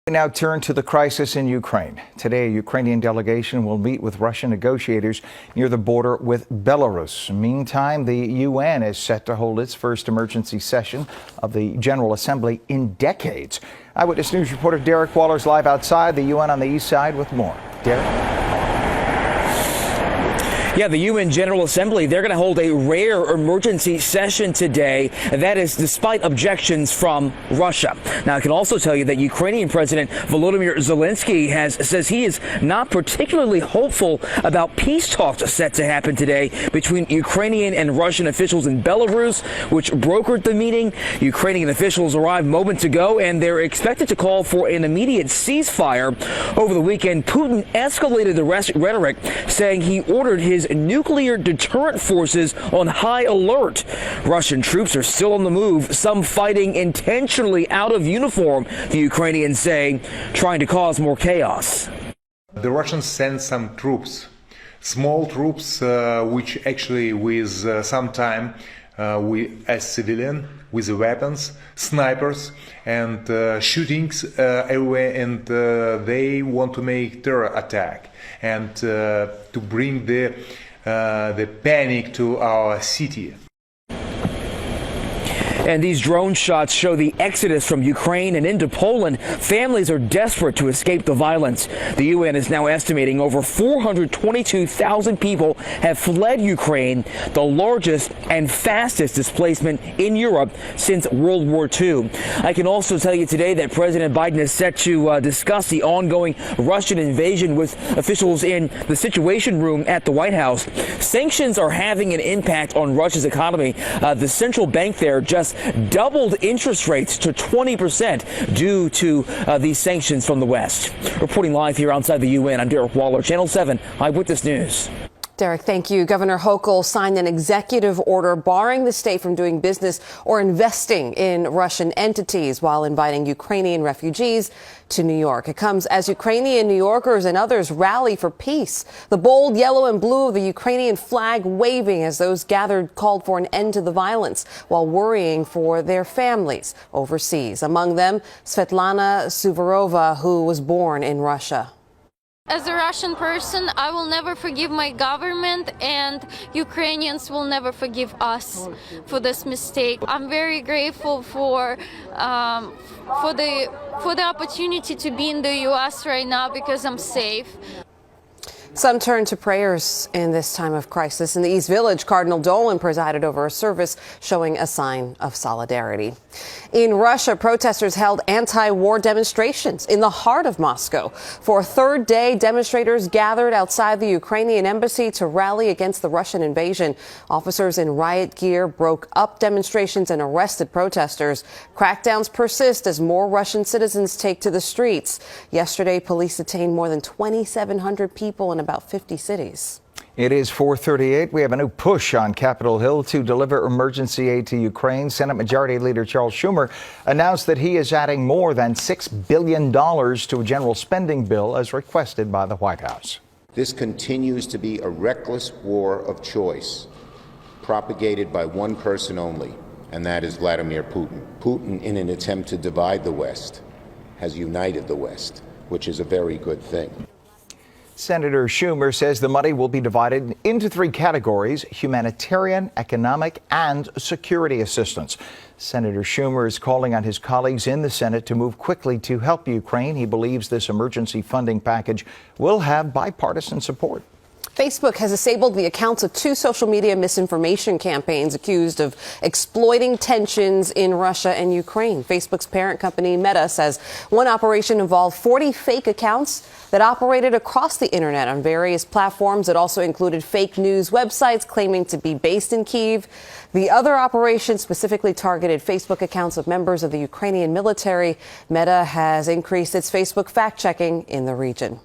We now turn to the crisis in Ukraine. Today, a Ukrainian delegation will meet with Russian negotiators near the border with Belarus. Meantime, the UN is set to hold its first emergency session of the General Assembly in decades. Eyewitness News reporter Derek Waller's live outside the UN on the east side with more. Derek? Yeah, the UN General Assembly, they're going to hold a rare emergency session today. That is despite objections from Russia. Now, I can also tell you that Ukrainian President Volodymyr Zelensky says he is not particularly hopeful about peace talks set to happen today between Ukrainian and Russian officials in Belarus, which brokered the meeting. Ukrainian officials arrived moments ago, and they're expected to call for an immediate ceasefire. Over the weekend, Putin escalated the rhetoric, saying he ordered his nuclear deterrent forces on high alert. Russian troops are still on the move, some fighting intentionally out of uniform, the Ukrainians say, trying to cause more chaos. The Russians sent some troops, small troops, which actually with some time as civilian, with weapons, snipers, and shootings everywhere, and they want to make terror attack and to bring the panic to our city. And these drone shots show the exodus from Ukraine and into Poland. Families are desperate to escape the violence. The UN is now estimating over 422,000 people have fled Ukraine, the largest and fastest displacement in Europe since World War II. I can also tell you today that President Biden is set to discuss the ongoing Russian invasion with officials in the Situation Room at the White House. Sanctions are having an impact on Russia's economy. The central bank there just doubled interest rates to 20% due to these sanctions from the West. Reporting live here outside the UN, I'm Derek Waller, Channel 7 Eyewitness News. Derek, thank you. Governor Hochul signed an executive order barring the state from doing business or investing in Russian entities while inviting Ukrainian refugees to New York. It comes as Ukrainian New Yorkers and others rally for peace. The bold yellow and blue of the Ukrainian flag waving as those gathered called for an end to the violence while worrying for their families overseas. Among them, Svetlana Suvorova, who was born in Russia. As a Russian person, I will never forgive my government, and Ukrainians will never forgive us for this mistake. I'm very grateful for the opportunity to be in the U.S. right now because I'm safe. Some turn to prayers in this time of crisis. In the East Village, Cardinal Dolan presided over a service showing a sign of solidarity. In Russia, protesters held anti-war demonstrations in the heart of Moscow. For a third day, demonstrators gathered outside the Ukrainian embassy to rally against the Russian invasion. Officers in riot gear broke up demonstrations and arrested protesters. Crackdowns persist as more Russian citizens take to the streets. Yesterday, police detained more than 2,700 people in about 50 cities. It is 4:38. We have a new push on Capitol Hill to deliver emergency aid to Ukraine. Senate Majority Leader Charles Schumer announced that he is adding more than $6 billion to a general spending bill as requested by the White House. This continues to be a reckless war of choice propagated by one person only, and that is Vladimir Putin. Putin, in an attempt to divide the West, has united the West, which is a very good thing. Senator Schumer says the money will be divided into three categories: humanitarian, economic, and security assistance. Senator Schumer is calling on his colleagues in the Senate to move quickly to help Ukraine. He believes this emergency funding package will have bipartisan support. Facebook has disabled the accounts of two social media misinformation campaigns accused of exploiting tensions in Russia and Ukraine. Facebook's parent company, Meta, says one operation involved 40 fake accounts that operated across the internet on various platforms. It also included fake news websites claiming to be based in Kyiv. The other operation specifically targeted Facebook accounts of members of the Ukrainian military. Meta has increased its Facebook fact-checking in the region.